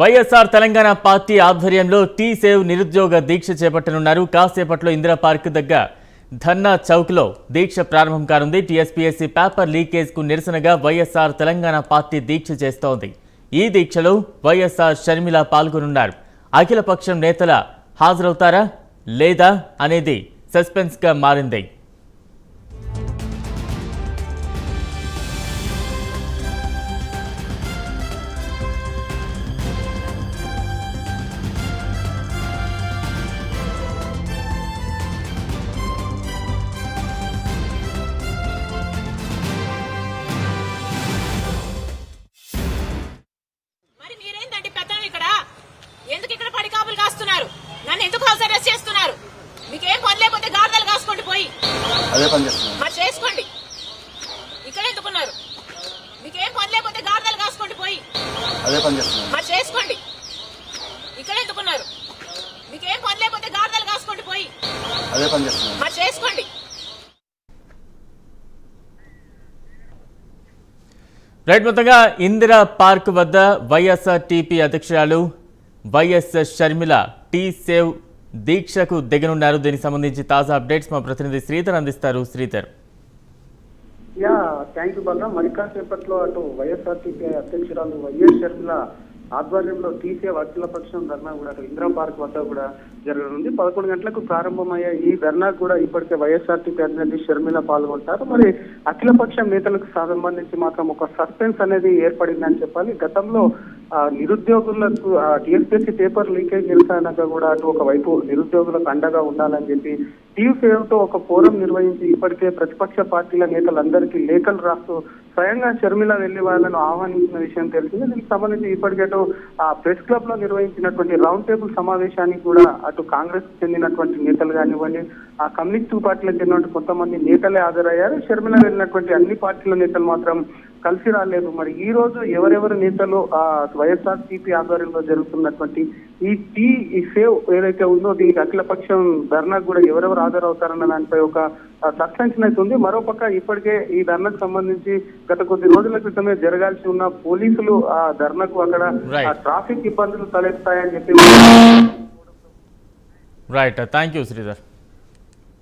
YSR Telangana party ఆధ్వర్యంలో tea save నిరుద్యోగ దీక్ష చేపట్టనున్నారు. కాసేపట్లో ఇందిరా పార్క్ దగ్గర ధర్నా చౌక్లో దీక్ష ప్రారంభం కానుంది. టీఎస్పీఎస్సీ పేపర్ లీకేజ్ కు నిరసనగా వైఎస్ఆర్ తెలంగాణ పార్టీ దీక్ష చేస్తోంది. ఈ దీక్షలో వైఎస్ఆర్ షర్మిల పాల్గొనున్నారు. అఖిలపక్షం నేతల హాజరవుతారా లేదా అనేది సస్పెన్స్ గా మారింది. ఎందుకు ఇక్కడ పడికాపులు కాస్తున్నారు? నన్ను ఎందుకు హౌస్ అరెస్ట్ చేస్తున్నారు? మీకేం పని లేకపోతే గాడిదలు కాసుకోండి, పోయి అదే పని చేస్తున్నారు. మరి చేసుకోండి. ఇక్కడ ఎందుకున్నారు? మీకేం పని లేకపోతే గాడిదలు కాసుకోండి, పోయి అదే పని చేస్తున్నారు. మరి చేసుకోండి. ఇక్కడ ఎందుకున్నారు? మీకేం పని లేకపోతే గాడిదలు కాసుకోండి, పోయి అదే పని చేస్తున్నారు. మరి చేసుకోండి. రైట్, మొత్తంగా ఇందిరా పార్క్ వద్ద వైఎస్ఆర్టీపీ అధ్యక్షురాలు వైఎస్ షర్మిల టీ సేవ్ దీక్షకు దిగనున్నారు. దీనికి సంబంధించి తాజా అప్డేట్స్ మా ప్రతినిధి శ్రీధర్ అందిస్తారు. శ్రీధర్. Thank you Balaram. మరి కాసేపట్లో అటు వైఎస్ఆర్టీపీ అధ్యక్షురాలు వైఎస్ షర్మిల ఆధ్వర్యంలో టీ సేవ్ అఖిలపక్షం ధర్నా కూడా అటు ఇందిరా పార్క్ వద్ద కూడా జరగనుంది. 11 గంటలకు ప్రారంభమయ్యే ఈ ధర్నా కూడా ఇప్పటికే వైఎస్ఆర్టీపీ అధినేత్రి షర్మిల పాల్గొంటారు. మరి అఖిలపక్షం నేతలకు సంబంధించి మాత్రం ఒక సస్పెన్స్ అనేది ఏర్పడిందని చెప్పాలి. గతంలో నిరుద్యోగులకు టీఎస్పీఎస్సీ పేపర్ లీకేజ్ నిరసనగా కూడా అటు ఒకవైపు నిరుద్యోగులకు అండగా ఉండాలని చెప్పి టీ సేవ్ తో ఒక ఫోరం నిర్వహించి ఇప్పటికే ప్రతిపక్ష పార్టీల నేతలందరికీ లేఖలు రాస్తూ స్వయంగా షర్మిల వెళ్లి వాళ్ళను ఆహ్వానించిన విషయం తెలిసింది. దీనికి సంబంధించి ఇప్పటికేటో ప్రెస్ క్లబ్ లో నిర్వహించినటువంటి రౌండ్ టేబుల్ సమావేశానికి కూడా అటు కాంగ్రెస్ చెందినటువంటి నేతలు కానివ్వండి, ఆ కమ్యూనిస్టు పార్టీలకు చెందినటువంటి కొంతమంది నేతలే హాజరయ్యారు. షర్మిల వెళ్ళినటువంటి అన్ని పార్టీల నేతలు మాత్రం కలిసి రాలేదు. మరి ఈ రోజు ఎవరెవరు నేతలు వైఎస్ఆర్సీపీ ఆధ్వర్యంలో జరుగుతున్నటువంటి ఈ సేవ్ ఏదైతే ఉందో దీనికి అఖిలపక్షం ధర్నాకు కూడా ఎవరెవరు హాజరవుతారన్న దానిపై ఒక సస్పెన్స్ అయితే ఉంది. మరోపక్క ఇప్పటికే ఈ ధర్నాకు సంబంధించి గత కొద్ది రోజుల క్రితమే జరగాల్సి ఉన్న పోలీసులు ఆ ధర్నాకు అక్కడ ట్రాఫిక్ ఇబ్బందులు తలెత్తాయని చెప్పి. Right, thank you Sridhar.